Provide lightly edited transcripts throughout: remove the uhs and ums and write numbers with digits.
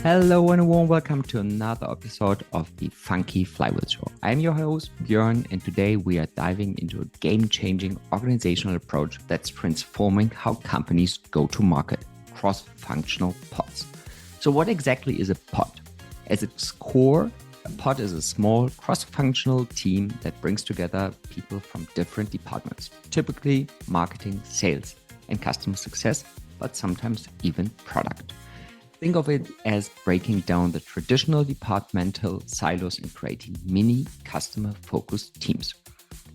Hello and a warm welcome to another episode of the Funky Flywheel Show. I'm your host, Björn, and today we are diving into a game-changing organizational approach that's transforming how companies go to market, cross-functional pods. So what exactly is a pod? At its core, a pod is a small cross-functional team that brings together people from different departments, typically marketing, sales, and customer success, but sometimes even product. Think of it as breaking down the traditional departmental silos and creating mini customer-focused teams.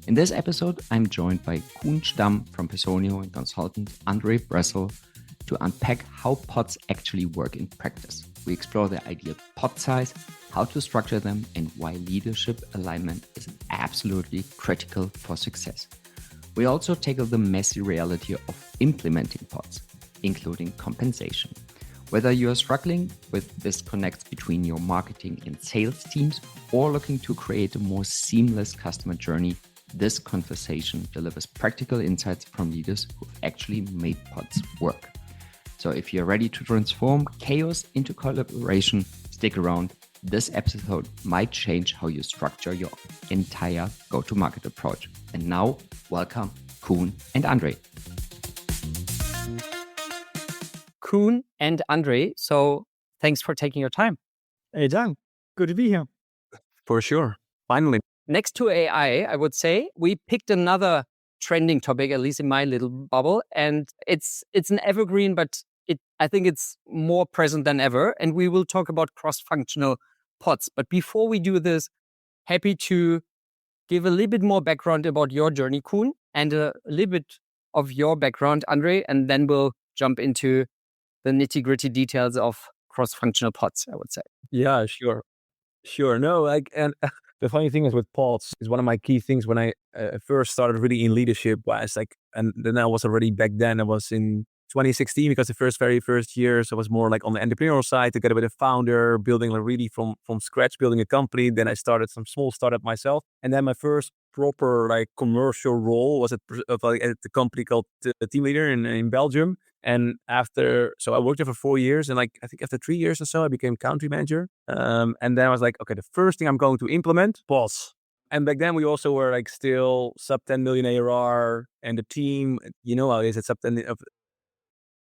In this episode, I'm joined by Koen Stam from Personio and consultant Andre Bressel to unpack how pods actually work in practice. We explore the ideal pod size, how to structure them, and why leadership alignment is absolutely critical for success. We also tackle the messy reality of implementing pods, including compensation. Whether you are struggling with disconnects between your marketing and sales teams or looking to create a more seamless customer journey, this conversation delivers practical insights from leaders who actually made pods work. So if you're ready to transform chaos into collaboration, stick around. This episode might change how you structure your entire go-to-market approach. And now, welcome Koen and Andre. Koen and Andre. So thanks for taking your time. Hey, Dan. Good to be here. For sure. Finally. Next to AI, I would say, we picked another trending topic, at least in my little bubble. And it's an evergreen, but I think it's more present than ever. And we will talk about cross-functional pods. But before we do this, happy to give a little bit more background about your journey, Koen, and a little bit of your background, Andre. And then we'll jump into the nitty-gritty details of cross-functional pods, I would say. Yeah, sure. No, and the funny thing is with pods is one of my key things when I first started really in leadership was and then I was already back then, I was in 2016 because the very first years I was more like on the entrepreneurial side together with a founder, building really from scratch, building a company. Then I started some small startup myself. And then my first proper commercial role was at the company called Team Leader in Belgium. And so I worked there for 4 years, and I think after 3 years or so, I became country manager. And then I was like, okay, the first thing I'm going to implement pods. And back then we also were still sub 10 million ARR, and the team, you know how it is, it's sub 10 of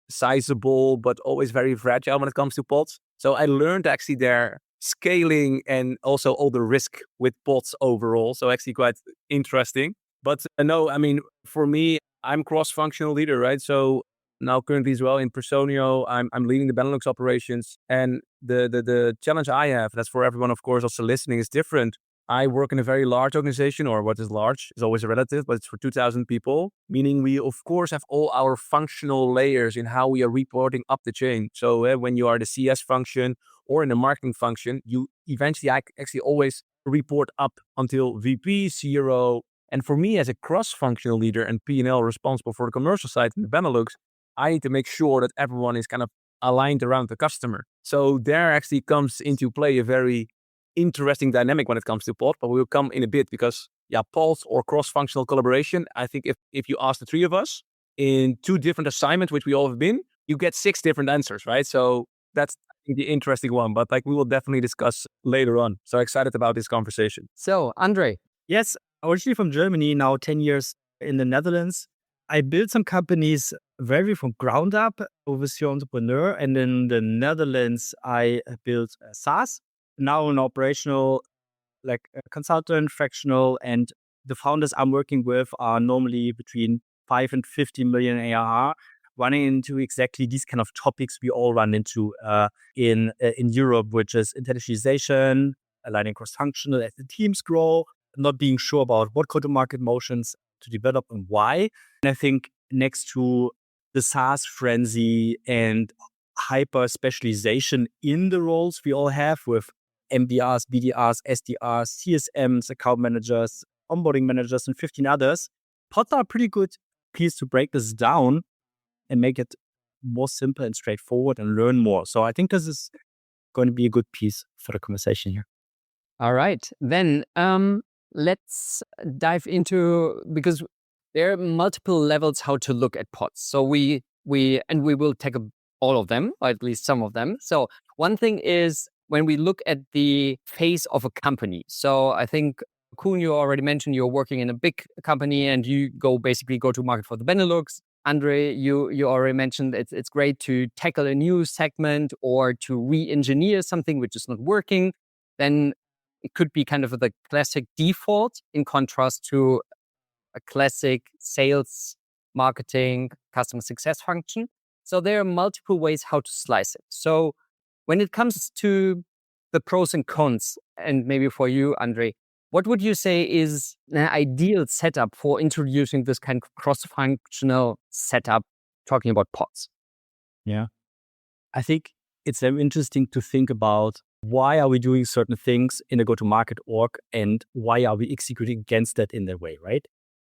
sizable, but always very fragile when it comes to pods. So I learned actually their scaling and also all the risk with pods overall. So actually quite interesting. But no, I mean, for me, I'm cross-functional leader, right? So now currently as well in Personio, I'm leading the Benelux operations. And the challenge I have, that's for everyone, of course, also listening, is different. I work in a very large organization, or what is large is always a relative, but it's for 2,000 people, meaning we, of course, have all our functional layers in how we are reporting up the chain. So when you are the CS function or in the marketing function, you eventually actually always report up until VP, CRO. And for me as a cross-functional leader and P&L responsible for the commercial side in the Benelux, I need to make sure that everyone is kind of aligned around the customer. So there actually comes into play a very interesting dynamic when it comes to pod, but we will come in a bit because pods or cross-functional collaboration, I think if you ask the three of us in 2 different assignments, which we all have been, you get 6 different answers, right? So that's the interesting one, but we will definitely discuss later on. So excited about this conversation. So Andre. Yes, originally from Germany, now 10 years in the Netherlands. I built some companies very from ground up with the entrepreneur. And in the Netherlands, I built SaaS. Now an operational consultant, fractional, and the founders I'm working with are normally between 5 and 50 million ARR, running into exactly these kind of topics we all run into in Europe, which is internationalization, aligning cross-functional as the teams grow, not being sure about what go-to-market motions to develop and why. And I think next to the SaaS frenzy and hyper specialization in the roles we all have with MDRs, BDRs, SDRs, CSMs, account managers, onboarding managers, and 15 others, pods are a pretty good piece to break this down and make it more simple and straightforward and learn more. So I think this is going to be a good piece for the conversation here. All right. Then let's dive into, because there are multiple levels how to look at pods. So we will tackle all of them, or at least some of them. So One thing is when we look at the phase of a company. So I think, Koen, you already mentioned you're working in a big company and you basically go to market for the Benelux. Andre, you already mentioned it's great to tackle a new segment or to re-engineer something which is not working. Then it could be kind of the classic default in contrast to a classic sales, marketing, customer success function. So there are multiple ways how to slice it. So when it comes to the pros and cons, and maybe for you, Andre, what would you say is an ideal setup for introducing this kind of cross-functional setup, talking about pods? Yeah. I think it's very interesting to think about why are we doing certain things in a go-to-market org and why are we executing against that in that way, right?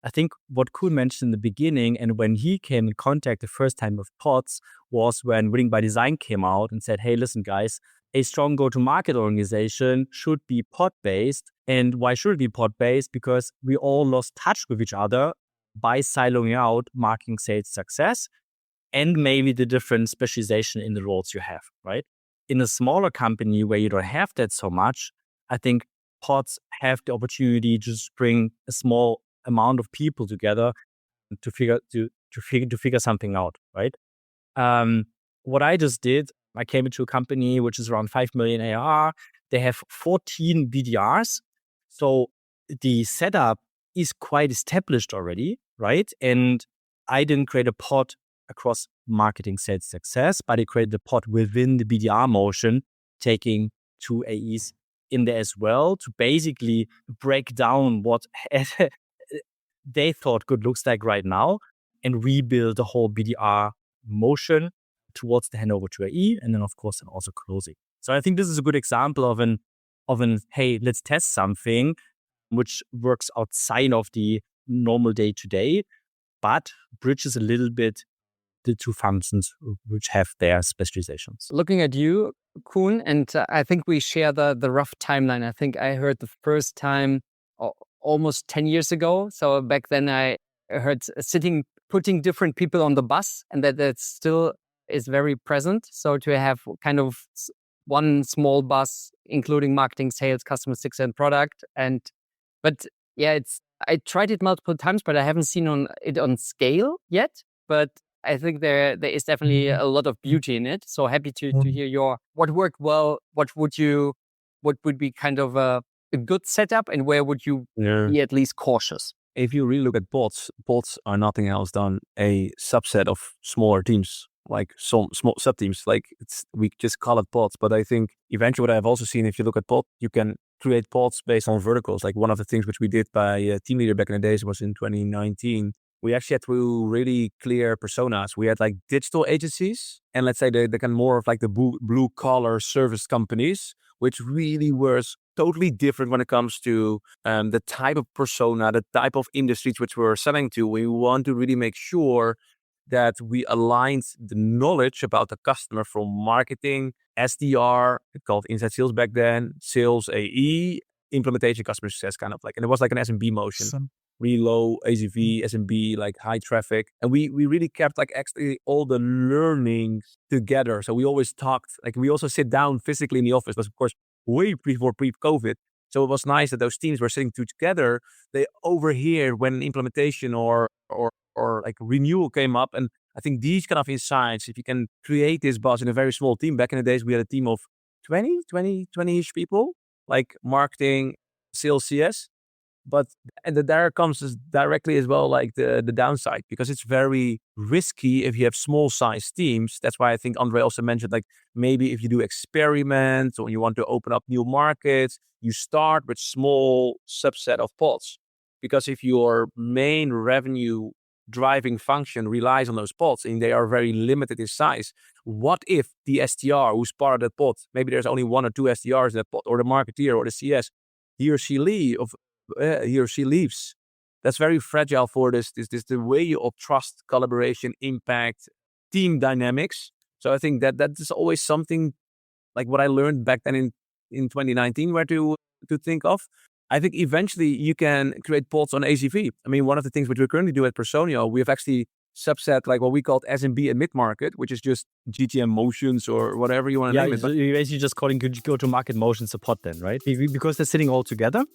I think what Koen mentioned in the beginning and when he came in contact the first time with pods was when Winning by Design came out and said, hey, listen, guys, a strong go-to-market organization should be pod-based. And why should it be pod-based? Because we all lost touch with each other by siloing out marketing, sales, success, and maybe the different specialization in the roles you have, right? In a smaller company where you don't have that so much, I think pods have the opportunity to just bring a small amount of people together to figure something out, right? What I just did, I came into a company which is around 5 million ARR. They have 14 BDRs. So the setup is quite established already, right? And I didn't create a pod across marketing, sales, success, but I created the pod within the BDR motion, taking 2 AEs in there as well to basically break down what they thought good looks like right now and rebuild the whole BDR motion towards the handover to AE, and then of course then also closing. So I think this is a good example of an hey, let's test something which works outside of the normal day to day, but bridges a little bit the two functions which have their specializations. Looking at you, Koen, and I think we share the rough timeline. I think I heard the first time almost 10 years ago. So back then I heard putting different people on the bus, and that still is very present. So to have kind of one small bus, including marketing, sales, customer success, and product. But yeah, I tried it multiple times, but I haven't seen it on scale yet. But I think there is definitely a lot of beauty in it. So happy to hear what worked well. What would be kind of a good setup, and where would you be at least cautious? If you really look at pods are nothing else than a subset of smaller teams, like some small sub teams. Like we just call it pods. But I think eventually what I've also seen, if you look at pod, you can create pods based on verticals. Like one of the things which we did by a team leader back in the days was in 2019. We actually had two really clear personas. We had like digital agencies and let's say the kind more of like the blue collar service companies, which really was totally different when it comes to the type of persona, the type of industries which we're selling to. We want to really make sure that we aligned the knowledge about the customer from marketing, SDR, called inside sales back then, sales AE, implementation, customer success, kind of like, and it was like an SMB motion. Really low ACV, SMB, like high traffic. And we really kept like actually all the learnings together. So we always talked, like we also sit down physically in the office, but of course, way before pre-COVID. So it was nice that those teams were sitting together. They overhear when implementation or like renewal came up. And I think these kind of insights, if you can create this buzz in a very small team, back in the days, we had a team of 20-ish people, like marketing, sales, CS. And there comes directly as well, like the downside, because it's very risky if you have small size teams. That's why I think Andre also mentioned, like maybe if you do experiments or you want to open up new markets, you start with small subset of pods. Because if your main revenue driving function relies on those pods and they are very limited in size, what if the SDR who's part of that pod, maybe there's only 1 or 2 SDRs in that pod, or the marketeer or the CS, he or she leaves. That's very fragile for this the way of trust, collaboration, impact, team dynamics. So I think that is always something like what I learned back then in 2019 where to think of. I think eventually you can create pods on ACV. I mean, one of the things which we currently do at Personio, we have actually subset, like what we called SMB and mid-market, which is just GTM motions or whatever you want to name it. So you're basically just calling go-to-market motion support then, right? Because they're sitting all together.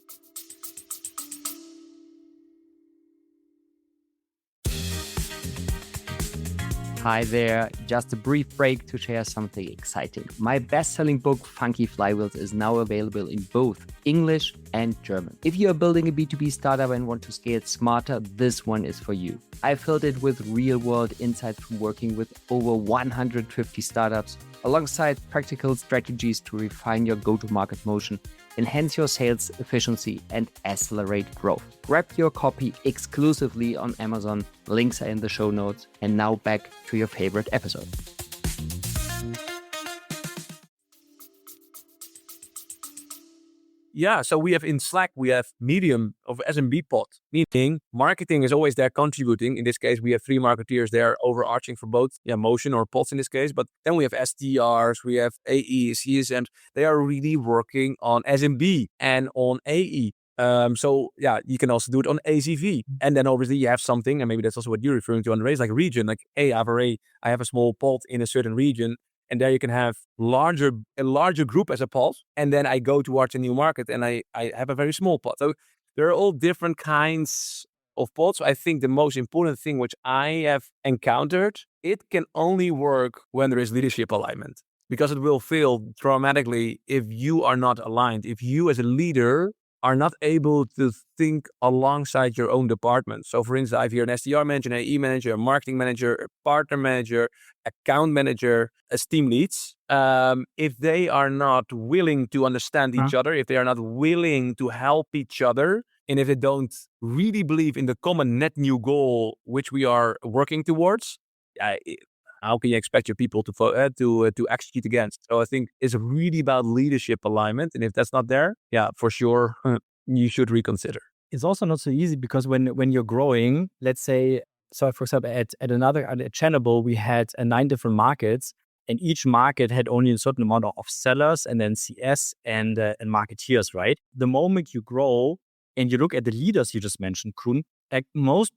Hi there, just a brief break to share something exciting. My best-selling book, Funky Flywheels, is now available in both English and German. If you are building a B2B startup and want to scale smarter, this one is for you. I filled it with real-world insights from working with over 150 startups, alongside practical strategies to refine your go-to-market motion, enhance your sales efficiency, and accelerate growth. Grab your copy exclusively on Amazon. Links are in the show notes. And now back to your favorite episode. Yeah, so we have in Slack, we have medium of SMB pod, meaning marketing is always there contributing. In this case, we have 3 marketeers there overarching for both motion or pods in this case. But then we have SDRs, we have AEs, CSMs. They are really working on SMB and on AE. So you can also do it on ACV. And then obviously you have something, and maybe that's also what you're referring to, Andre, like region, like I have a small pod in a certain region. And there you can have a larger group as a pod. And then I go towards a new market and I have a very small pod. So there are all different kinds of pods. I think the most important thing which I have encountered, it can only work when there is leadership alignment, because it will fail dramatically if you are not aligned. If you as a leader are not able to think alongside your own department. So for instance, I have here an SDR manager, an AE manager, a marketing manager, a partner manager, account manager, as team leads. If they are not willing to understand each other, if they are not willing to help each other, and if they don't really believe in the common net new goal, which we are working towards, how can you expect your people to execute against? So I think it's really about leadership alignment. And if that's not there, for sure, you should reconsider. It's also not so easy because when you're growing, let's say, so for example, at Channable, we had 9 different markets, and each market had only a certain amount of sellers and then CS and marketeers, right? The moment you grow and you look at the leaders you just mentioned, Koen, like most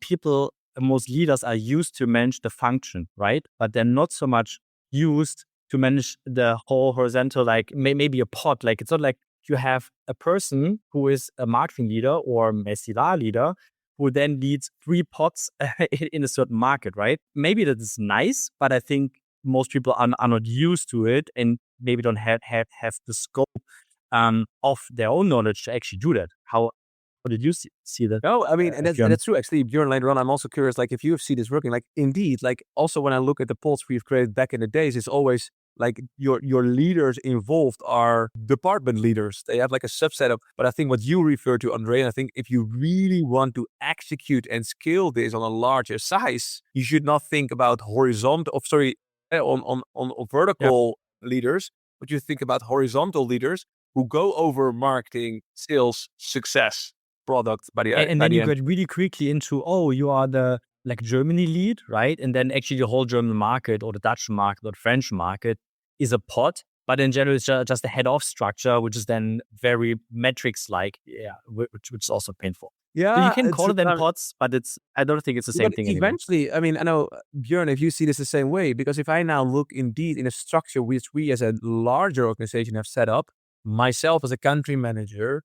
leaders are used to manage the function, right? But they're not so much used to manage the whole horizontal, like maybe a pod. Like it's not like you have a person who is a marketing leader or SDR leader who then leads 3 pods in a certain market, right? Maybe that is nice, but I think most people are not used to it and maybe don't have the scope of their own knowledge to actually do that. How did you see that? No, I mean, and that's true. Actually, Björn, later on, I'm also curious, like if you see this working, like indeed, like also when I look at the pods we've created back in the days, it's always like your leaders involved are department leaders. They have like a subset of, but I think what you refer to, Andre, and I think if you really want to execute and scale this on a larger size, you should not think about vertical leaders, but you think about horizontal leaders who go over marketing, sales, success, product by the and then you get really quickly into, you are the like Germany lead, right? And then actually the whole German market or the Dutch market or the French market is a pod, but in general it's just a head-off structure, which is then very metrics-like, which is also painful. Yeah, so you can call them pods, but I don't think it's the same thing eventually, anymore. I mean, I know, Björn, if you see this the same way, because if I now look indeed in a structure which we as a larger organization have set up, myself as a country manager,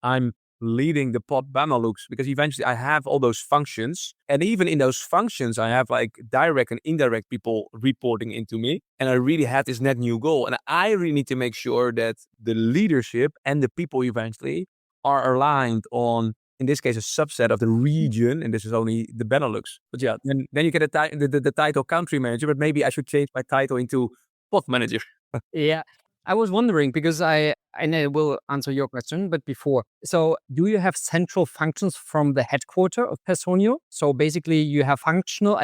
I'm leading the pod Benelux, because eventually I have all those functions. And even in those functions, I have like direct and indirect people reporting into me. And I really have this net new goal. And I really need to make sure that the leadership and the people eventually are aligned on, in this case, a subset of the region. And this is only the Benelux. But then you get the title country manager, but maybe I should change my title into pod manager. Yeah. I was wondering because and I will answer your question, but before. So do you have central functions from the headquarter of Personio? So basically you have functional,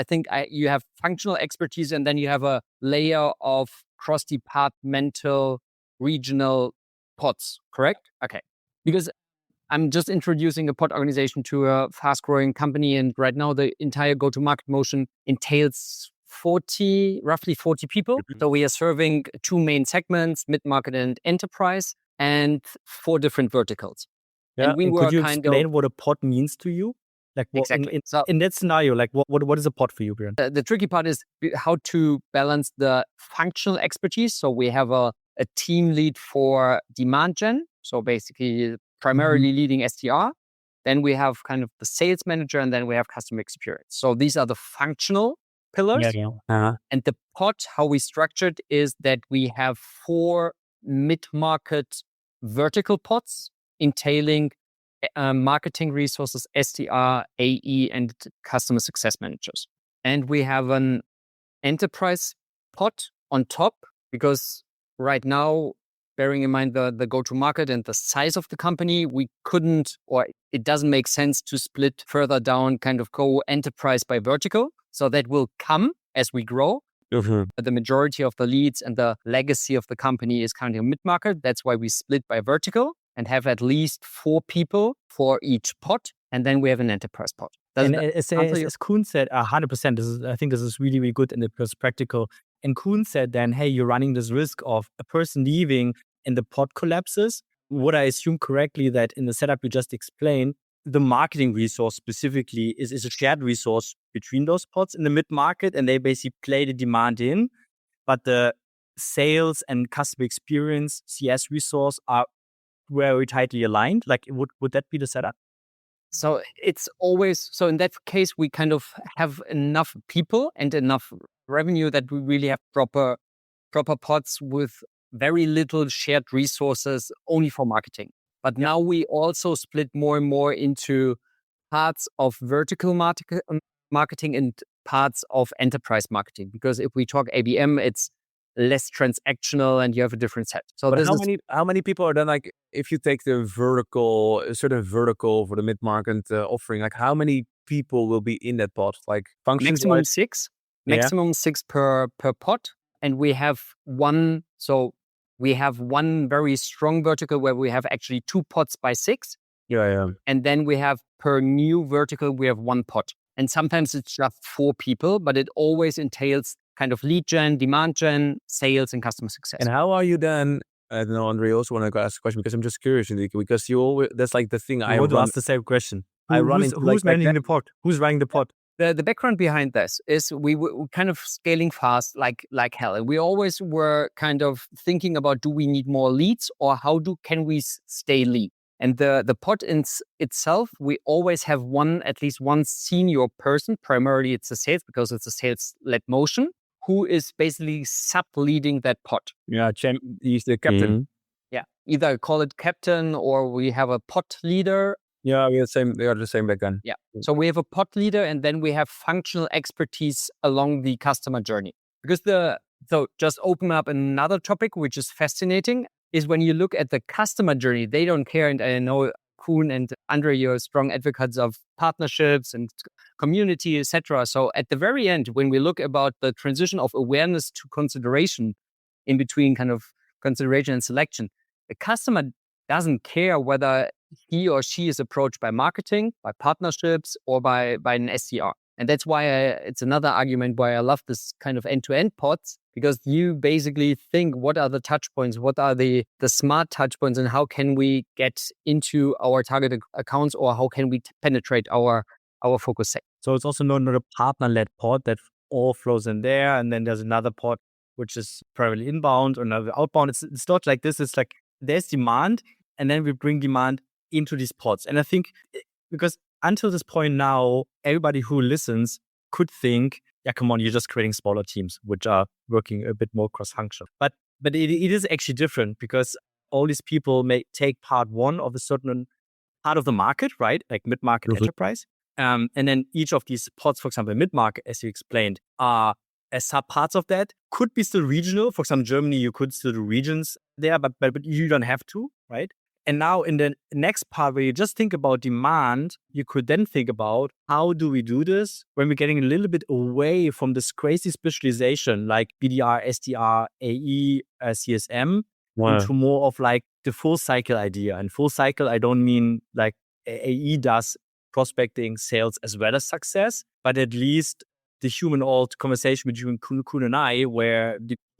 you have functional expertise, and then you have a layer of cross-departmental regional pods, correct? Okay. Because I'm just introducing a pod organization to a fast-growing company, and right now the entire go-to-market motion entails roughly 40 people. So we are serving 2 main segments, mid-market and enterprise, and 4 different verticals. Yeah. And we could you explain what a pod means to you? Like what, Exactly. So in that scenario, like what is a pod for you, Björn? the tricky part is how to balance the functional expertise. So we have a team lead for demand gen. So basically primarily leading SDR. Then we have kind of the sales manager, and then we have customer experience. So these are the functional pillars. And the pod, how we structured is that we have 4 mid-market vertical pods entailing marketing resources, SDR, AE, and customer success managers. And we have an enterprise pod on top because right now, bearing in mind the go-to-market and the size of the company, we couldn't, or it doesn't make sense to split further down, kind of go enterprise by vertical. So that will come as we grow. The majority of the leads and the legacy of the company is currently mid-market. That's why we split by vertical and have at least 4 people for each pod. And then we have an enterprise pod. And as Koen said, 100%, I think this is really, really good and it's practical. And Koen said then, hey, you're running this risk of a person leaving and the pod collapses. Would I assume correctly that in the setup you just explained, the marketing resource specifically is a shared resource between those pods in the mid-market, and they basically play the demand in, but the sales and customer experience CS resource are very tightly aligned? Like, would that be the setup? So it's always, so in that case, we kind of have enough people and enough revenue that we really have proper pods with very little shared resources only for marketing. But now we also split more and more into parts of vertical marketing and parts of enterprise marketing. Because if we talk ABM, it's less transactional and you have a different set. So but how many people are then, like, if you take the vertical, a certain vertical for the mid-market offering, like how many people will be in that pod? Like functions? Maximum 6 per pod. And we have one, so we have one very strong vertical where we have actually 2 pods by 6. And then we have per new vertical, we have 1 pod. And sometimes it's just 4 people, but it always entails kind of lead gen, demand gen, sales, and customer success. And how are you then? I don't know, Andre, also want to ask a question because I'm just curious, because you always, that's like the thing I want to ask the same question. Who's managing the pod? Who's running the pod? The background behind this is we were kind of scaling fast like hell. And we always were kind of thinking about, do we need more leads or can we stay lead? And the pod itself, we always have at least one senior person. Primarily it's a sales, because it's a sales-led motion, who is basically sub-leading that pod. Yeah, he's the captain. Yeah, either call it captain or we have a pod leader. Yeah, we are the same background. Yeah. So we have a pod leader, and then we have functional expertise along the customer journey. Because so just open up another topic, which is fascinating, is when you look at the customer journey, they don't care. And I know Koen and Andre, you're strong advocates of partnerships and community, etc. So at the very end, when we look about the transition of awareness to consideration, in between kind of consideration and selection, the customer doesn't care whether he or she is approached by marketing, by partnerships, or by an SDR. And that's why it's another argument why I love this kind of end-to-end pods, because you basically think, what are the touch points? What are the smart touch points, and how can we get into our target accounts, or how can we penetrate our focus segment? So it's also not a partner-led pod that all flows in there. And then there's another pod, which is primarily inbound or another outbound. It's not like this. It's like there's demand, and then we bring demand into these pods. And I think because until this point now, everybody who listens could think, yeah, come on, you're just creating smaller teams, which are working a bit more cross-functional. But it is actually different, because all these people may take part one of a certain part of the market, right? Like mid-market enterprise. And then each of these pods, for example, mid-market, as you explained, are as sub-parts of that, could be still regional. For example, Germany, you could still do regions there, but you don't have to, right? And now in the next part where you just think about demand, you could then think about, how do we do this when we're getting a little bit away from this crazy specialization like BDR, SDR, AE, CSM, into more of like the full cycle idea. And full cycle, I don't mean like AE does prospecting, sales, as well as success, but at least the human old conversation between Koen and I, where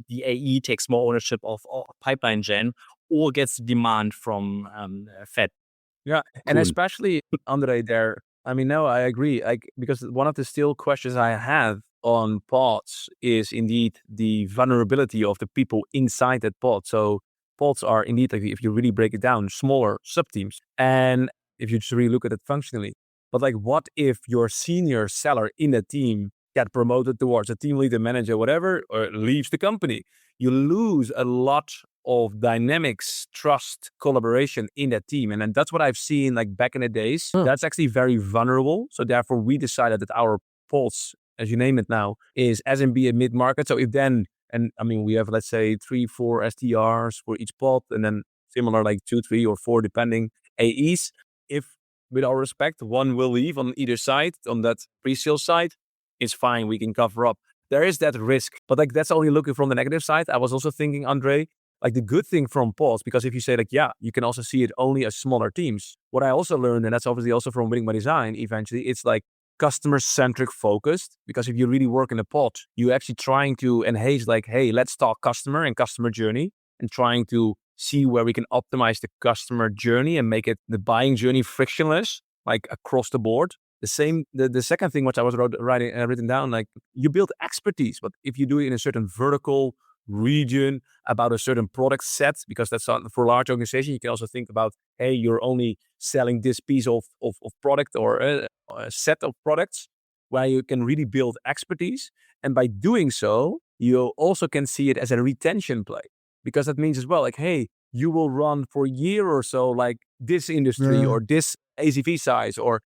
the AE takes more ownership of pipeline gen, or gets demand from Fed. Yeah, and especially Andre there, I mean, no, I agree. Because one of the still questions I have on pods is indeed the vulnerability of the people inside that pod. So pods are indeed, like, if you really break it down, smaller sub-teams. And if you just really look at it functionally. But like, what if your senior seller in a team get promoted towards a team leader, manager, whatever, or leaves the company? You lose a lot of dynamics, trust, collaboration in that team. And then that's what I've seen like back in the days. That's actually very vulnerable. So therefore we decided that our pulse, as you name it now, is SMB and mid-market. So if then, and I mean, we have, let's say 3-4 SDRs for each pod, and then similar like 2, 3 or 4, depending, AEs. If, with all respect, one will leave on either side, on that pre-sales side, it's fine, we can cover up. There is that risk, but like that's only looking from the negative side. I was also thinking, Andre, like the good thing from pods, because if you say like, yeah, you can also see it only as smaller teams. What I also learned, and that's obviously also from Winning by Design, eventually, it's like customer-centric focused. Because if you really work in a pod, you're actually trying to enhance like, hey, let's talk customer and customer journey, and trying to see where we can optimize the customer journey and make it the buying journey frictionless, like across the board. The same, the second thing which I was written down, like you build expertise, but if you do it in a certain vertical region about a certain product set, because that's for a large organization, you can also think about, hey, you're only selling this piece of product or a set of products where you can really build expertise. And by doing so, you also can see it as a retention play, because that means as well, like, hey, you will run for a year or so, like this industry or this ACV size, or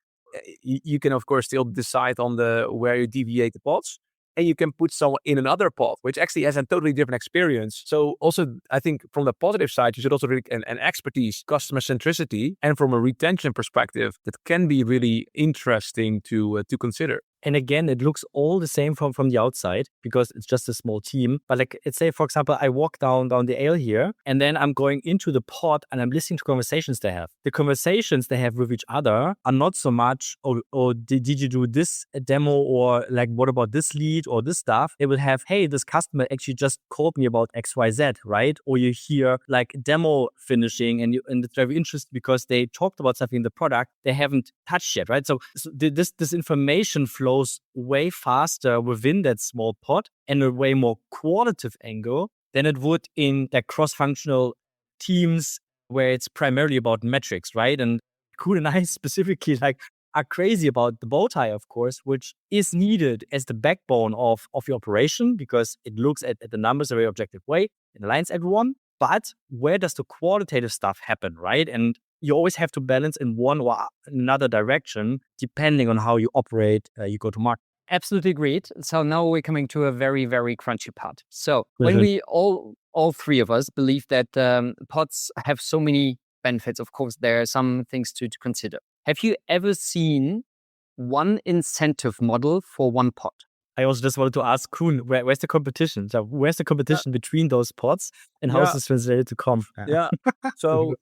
you can of course still decide on where you deviate the pods, and you can put someone in another pod, which actually has a totally different experience. So also, I think from the positive side, you should also really an expertise, customer centricity, and from a retention perspective, that can be really interesting to consider. And again, it looks all the same from the outside because it's just a small team. But like, let's say, for example, I walk down the aisle here, and then I'm going into the pod and I'm listening to conversations they have. The conversations they have with each other are not so much, oh, did you do this demo, or like, what about this lead or this stuff? They will have, hey, this customer actually just called me about XYZ, right? Or you hear like demo finishing, and it's very interesting because they talked about something in the product they haven't touched yet, right? So this information flows way faster within that small pod and a way more qualitative angle than it would in the cross-functional teams where it's primarily about metrics, right? And Koen and I specifically like are crazy about the bow tie, of course, which is needed as the backbone of your operation because it looks at the numbers in a very objective way. It aligns everyone. But where does the qualitative stuff happen, right? And you always have to balance in one or another direction, depending on how you operate, you go to market. Absolutely agreed. So now we're coming to a very, very crunchy part. So when we all three of us believe that pods have so many benefits, of course, there are some things to consider. Have you ever seen one incentive model for one pod? I also just wanted to ask Koen, where's the competition? So where's the competition between those pods, and how is this translated to comp? Yeah. So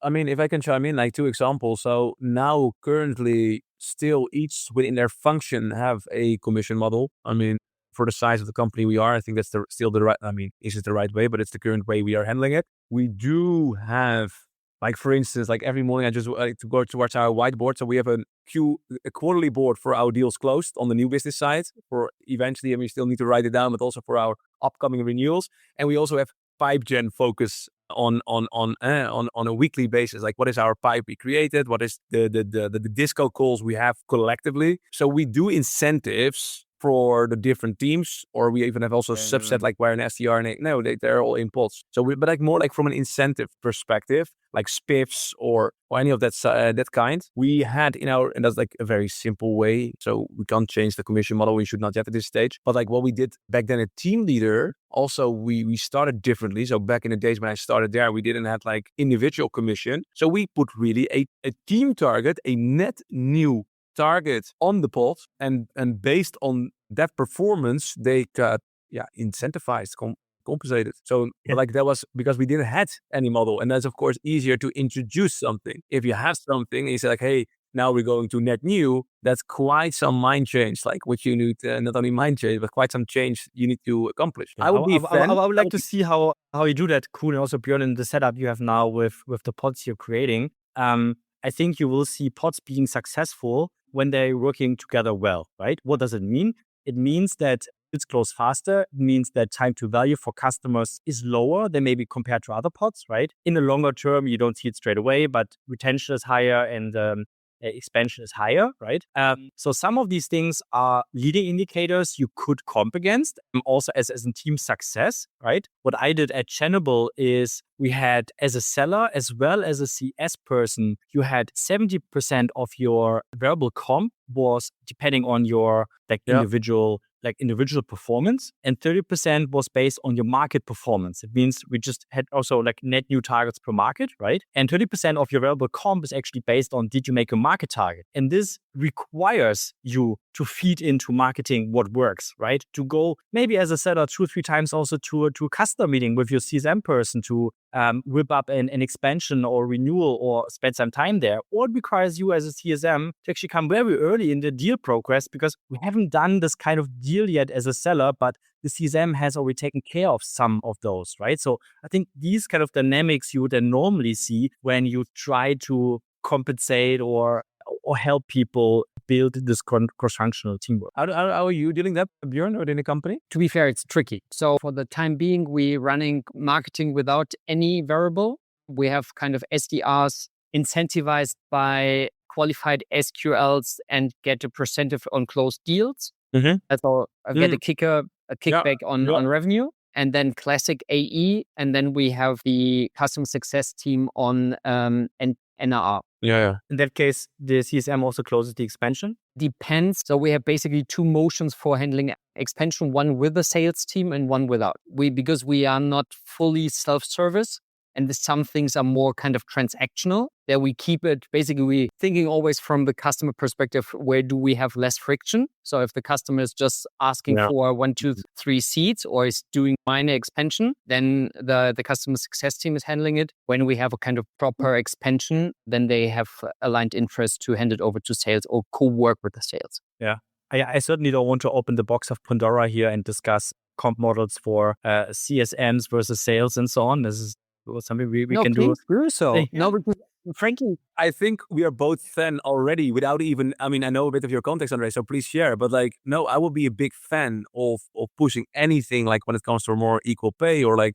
I mean, if I can chime in, like 2 examples. So now currently still each within their function have a commission model. I mean, for the size of the company we are, I think that's still the right, I mean, is it the right way, but it's the current way we are handling it. We do have, like, for instance, like every morning I just like to go towards our whiteboard. So we have a quarterly board for our deals closed on the new business side for eventually, and we still need to write it down, but also for our upcoming renewals. And we also have pipe gen focus on a weekly basis. Like, what is our pipe we created? What is the disco calls we have collectively? So we do incentives for the different teams, or we even have also subset like where an SDR and they're all in pods. So but like more like from an incentive perspective, like spiffs or any of that kind. We had and that's like a very simple way. So we can't change the commission model. We should not yet at this stage. But like what we did back then, a team leader, also we started differently. So back in the days when I started there, we didn't have like individual commission. So we put really a team target, a net new target on the pod, and based on that performance, they got incentivized, compensated. So like that was because we didn't have any model, and that's of course easier to introduce something. If you have something and you say like, hey, now we're going to net new, that's quite some mind change, like what you need, not only mind change, but quite some change you need to accomplish. I would like to see how you do that, Koen, and also Björn, in the setup you have now with the pods you're creating. I think you will see pods being successful when they're working together well, right? What does it mean? It means that it's close faster. It means that time to value for customers is lower than maybe compared to other pods, right? In the longer term, you don't see it straight away, but retention is higher and expansion is higher, right? So some of these things are leading indicators you could comp against, also as a team success, right? What I did at Channable is we had, as a seller as well as a CS person, you had 70% of your variable comp was depending on your individual performance, and 30% was based on your market performance. It means we just had also net new targets per market, right? And 30% of your variable comp is actually based on, did you make a market target? And this requires you to feed into marketing what works, right? To go maybe as a seller 2 or 3 times also to a customer meeting with your CSM person to whip up an expansion or renewal or spend some time there. Or it requires you as a CSM to actually come very early in the deal progress, because we haven't done this kind of deal yet as a seller, but the CSM has already taken care of some of those, right? So I think these kind of dynamics you would then normally see when you try to compensate or help people build this cross-functional teamwork. How are you dealing that, Björn, within the company? To be fair, it's tricky. So for the time being, we're running marketing without any variable. We have kind of SDRs incentivized by qualified SQLs and get a percentage on closed deals. Mm-hmm. That's all. Get a kickback on revenue. And then classic AE. And then we have the customer success team on NRR. Yeah. In that case, the CSM also closes the expansion? Depends. So we have basically 2 motions for handling expansion, one with the sales team and one without. Because we are not fully self-service, and some things are more kind of transactional, that we keep it, basically we thinking always from the customer perspective, where do we have less friction? So if the customer is just asking for 1, 2, 3 seats or is doing minor expansion, then the customer success team is handling it. When we have a kind of proper expansion, then they have aligned interest to hand it over to sales or co-work with the sales. Yeah. I certainly don't want to open the box of Pandora here and discuss comp models for CSMs versus sales and so on. This is something we can do. So. Yeah. No, but frankly, I think we are both fan already without even, I mean, I know a bit of your context, Andre, so please share. But I will be a big fan of pushing anything when it comes to more equal pay or I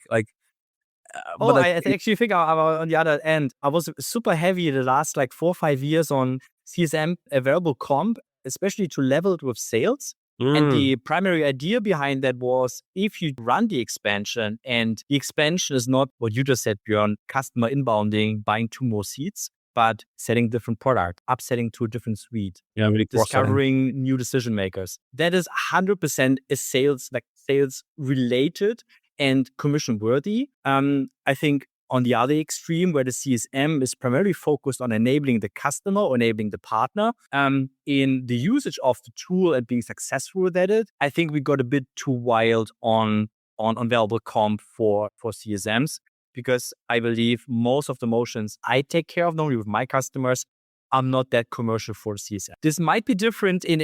actually think on the other end, I was super heavy the last 4 or 5 years on CSM variable comp, especially to level it with sales. And the primary idea behind that was, if you run the expansion and the expansion is not what you just said, Björn, customer inbounding, buying 2 more seats, but selling different product, upselling to a different suite, really discovering new decision makers. That is 100% a sales related and commission worthy. I think on the other extreme, where the CSM is primarily focused on enabling the customer or enabling the partner in the usage of the tool and being successful with it, I think we got a bit too wild on variable comp for CSMs, because I believe most of the motions I take care of normally with my customers are not that commercial for CSM. This might be different in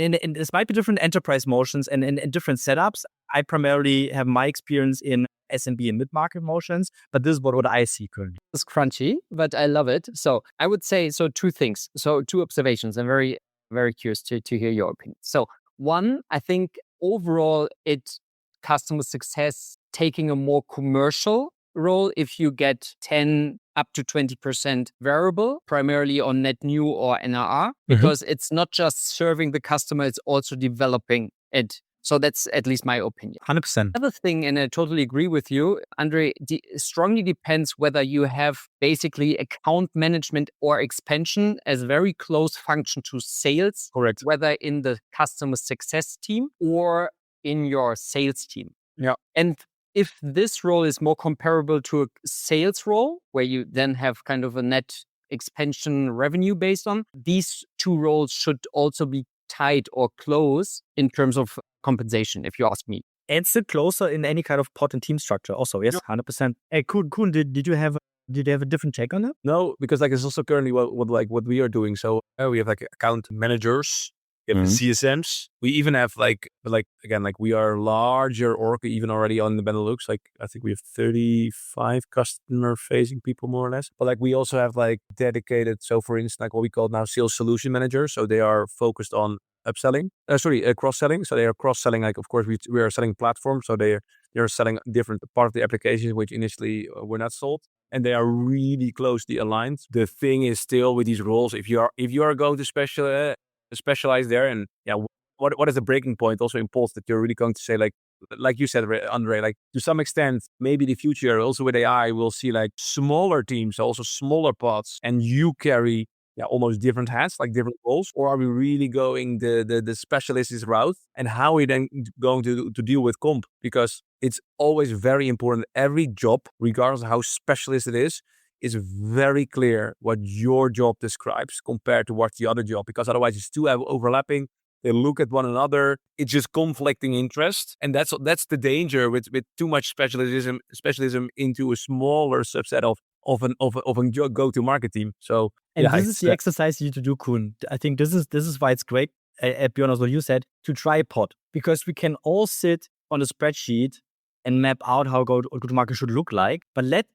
different enterprise motions and in different setups. I primarily have my experience in SMB and mid-market motions, but this is what I see currently. It's crunchy, but I love it. So I would say, 2 things. So 2 observations. I'm very, very curious to hear your opinion. So one, I think overall it's customer success taking a more commercial role if you get 10 up to 20% variable, primarily on net new or NRR, because it's not just serving the customer, it's also developing it. So that's at least my opinion. 100%. Another thing, and I totally agree with you, Andre, strongly depends whether you have basically account management or expansion as very close function to sales. Correct. Whether in the customer success team or in your sales team. Yeah. And if this role is more comparable to a sales role, where you then have kind of a net expansion revenue based on, these 2 roles should also be tight or close in terms of compensation, if you ask me. And sit closer in any kind of pod and team structure also. Yes, 100%. Hey, Koen, did you have a different take on that? No, because it's also currently what we are doing. So we have account managers We have the CSMs. We even have like we are larger org even already on the Benelux. Like I think we have 35 customer facing people more or less. But like we also have like dedicated. So for instance, like what we call now sales solution managers. So they are focused on upselling. Cross-selling. So they are cross-selling. Like of course we are selling platforms. So they are selling different part of the applications which initially were not sold. And they are really closely aligned. The thing is still with these roles, if you are going to specialize there, and what is the breaking point also in Pulse that you're really going to say like you said, Andre, like to some extent, maybe the future also with AI, we'll see like smaller teams, also smaller pods, and you carry almost different hats, like different roles, or are we really going the specialist route? And how are we then going to deal with comp? Because it's always very important. Every job, regardless of how specialist it is very clear what your job describes compared to what the other job, because otherwise it's too overlapping. They look at one another. It's just conflicting interest. And that's the danger with too much specialism into a smaller subset of a go-to-market team. So this is the exercise you need to do, Koen. I think this is why it's great, Björn, as what you said, to try a pod, because we can all sit on a spreadsheet and map out how go-to-market should look like. But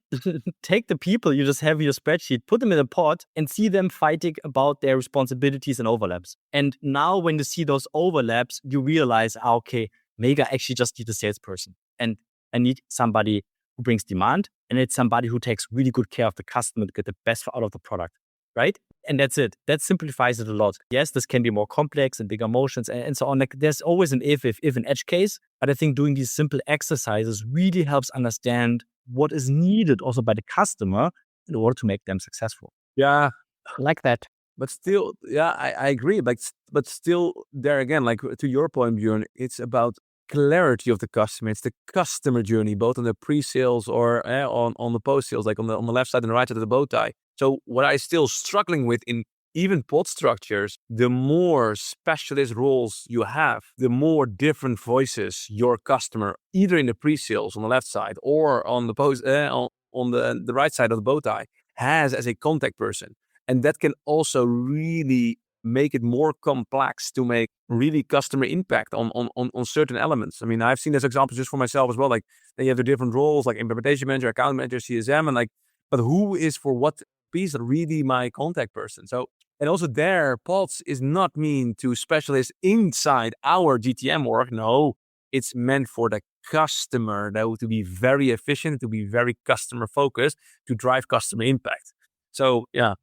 take the people you just have in your spreadsheet, put them in a pod, and see them fighting about their responsibilities and overlaps. And now when you see those overlaps, you realize, okay, maybe I actually just need a salesperson. And I need somebody who brings demand, and it's somebody who takes really good care of the customer to get the best out of the product, right? And that's it. That simplifies it a lot. Yes, this can be more complex and bigger motions and so on. Like there's always an if an edge case. But I think doing these simple exercises really helps understand what is needed also by the customer in order to make them successful. Yeah. I like that. But still, I agree. But still, there again, like to your point, Björn, it's about clarity of the customer. It's the customer journey, both on the pre-sales or on the post-sales, like on the left side and the right side of the bow tie. So what I'm still struggling with in even pod structures, the more specialist roles you have, the more different voices your customer, either in the pre-sales on the left side or on the post on the right side of the bow tie, has as a contact person. And that can also really make it more complex to make really customer impact on certain elements. I mean, I've seen this example just for myself as well. Like they have the different roles, like implementation manager, account manager, CSM, and like, but who is for what piece really my contact person? So, and also there, pods is not mean to specialists inside our GTM org. No, it's meant for the customer, to be very efficient, to be very customer focused, to drive customer impact. So yeah,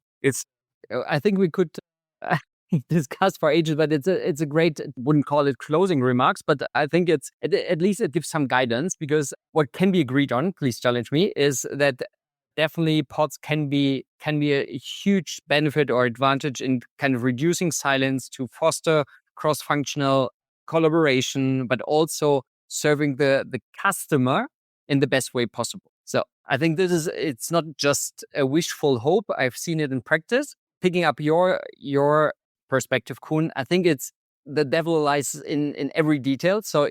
I think we could discuss for ages, but it's a great, wouldn't call it closing remarks, but I think at least it gives some guidance, because what can be agreed on, please challenge me, is that definitely pods can be a huge benefit or advantage in kind of reducing silence to foster cross-functional collaboration, but also serving the customer in the best way possible. So I think it's not just a wishful hope. I've seen it in practice. Picking up your perspective, Koen, I think it's the devil lies in every detail. So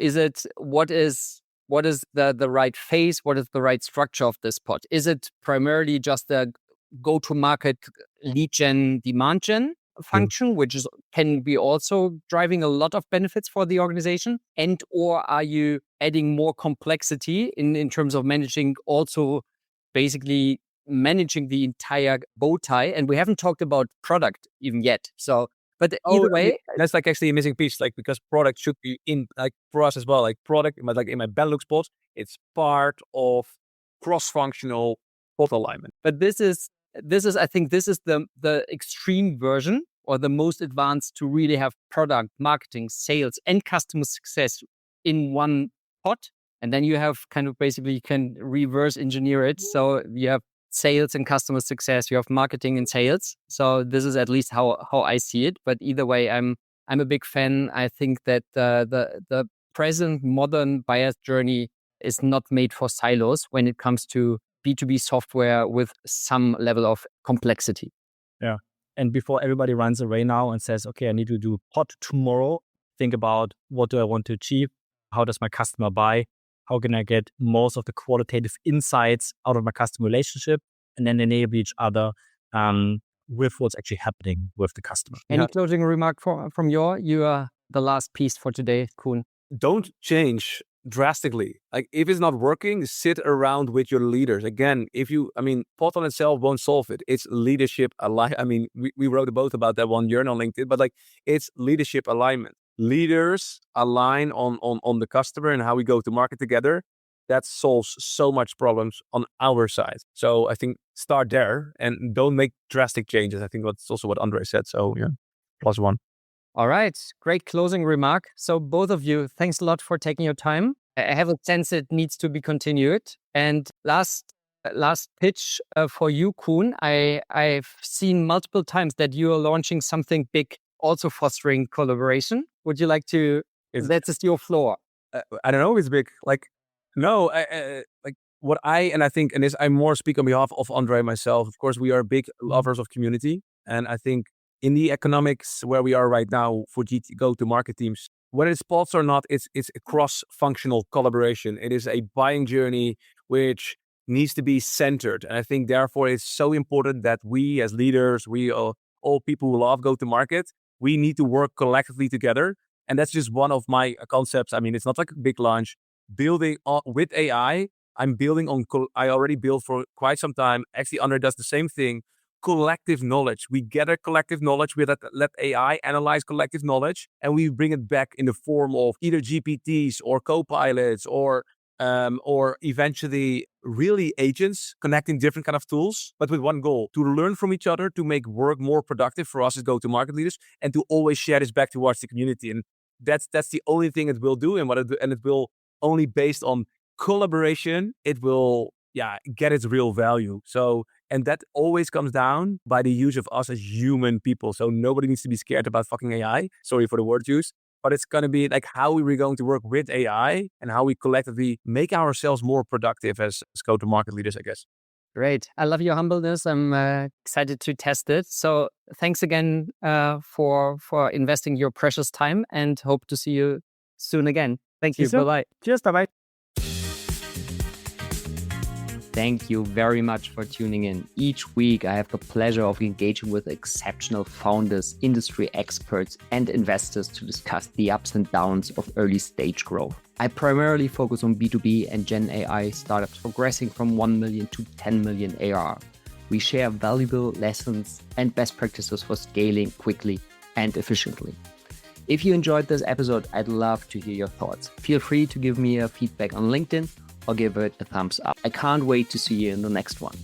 what is the right phase? What is the right structure of this pod? Is it primarily just a go-to-market lead gen, demand gen function, which can be also driving a lot of benefits for the organization? And or are you adding more complexity in terms of managing the entire bow tie? And we haven't talked about product even yet. So, but either way, that's like actually a missing piece, like because product should be in, like for us as well, like product, like in my Benelux pod, it's part of cross-functional pod alignment. But I think this is the extreme version, or the most advanced, to really have product, marketing, sales, and customer success in one pod. And then you have kind of basically, you can reverse engineer it. So you have sales and customer success, you have marketing and sales. So this is at least how I see it. But either way, I'm a big fan. I think that the present modern buyer's journey is not made for silos when it comes to B2B software with some level of complexity. Yeah. And before everybody runs away now and says, okay, I need to do pod tomorrow, think about, what do I want to achieve? How does my customer buy? How can I get most of the qualitative insights out of my customer relationship, and then enable each other with what's actually happening with the customer. Any closing remark from you are the last piece for today, Koen. Don't change drastically. Like if it's not working, sit around with your leaders. Again, Pot on itself won't solve it. It's leadership alignment. We wrote both about that one year on LinkedIn, but like it's leadership alignment. Leaders align on the customer and how we go to market together. That solves so much problems on our side. So I think start there and don't make drastic changes. I think that's also what Andre said. So yeah, +1. All right. Great closing remark. So both of you, thanks a lot for taking your time. I have a sense it needs to be continued. And last pitch for you, Koen. I've seen multiple times that you are launching something big, also fostering collaboration. Would you like to? That is your floor. I don't know if it's big. Like, no, I think, and this I more speak on behalf of Andre and myself. Of course, we are big lovers of community. And I think in the economics where we are right now for go-to-market teams, whether it's pods or not, it's a cross-functional collaboration. It is a buying journey which needs to be centered. And I think, therefore, it's so important that we as leaders, we all people who love go-to-market, we need to work collectively together. And that's just one of my concepts. I mean, it's not like a big launch. Building with AI, I'm building on, I already built for quite some time. Actually, Andre does the same thing. Collective knowledge. We gather collective knowledge. We let AI analyze collective knowledge, and we bring it back in the form of either GPTs or co-pilots or eventually really agents connecting different kind of tools, but with one goal: to learn from each other, to make work more productive for us as go-to-market leaders, and to always share this back towards the community. And that's the only thing it will do, and it will only based on collaboration. It will get its real value. So. And that always comes down by the use of us as human people. So nobody needs to be scared about fucking AI. Sorry for the word use. But it's going to be like how we're going to work with AI and how we collectively make ourselves more productive as go-to-market leaders, I guess. Great. I love your humbleness. I'm excited to test it. So thanks again for investing your precious time, and hope to see you soon again. Thank you. Bye-bye. Cheers. Bye-bye. Thank you very much for tuning in. Each week, I have the pleasure of engaging with exceptional founders, industry experts, and investors to discuss the ups and downs of early stage growth. I primarily focus on B2B and Gen AI startups progressing from 1 million to 10 million ARR. We share valuable lessons and best practices for scaling quickly and efficiently. If you enjoyed this episode, I'd love to hear your thoughts. Feel free to give me a feedback on LinkedIn or give it a thumbs up. I can't wait to see you in the next one.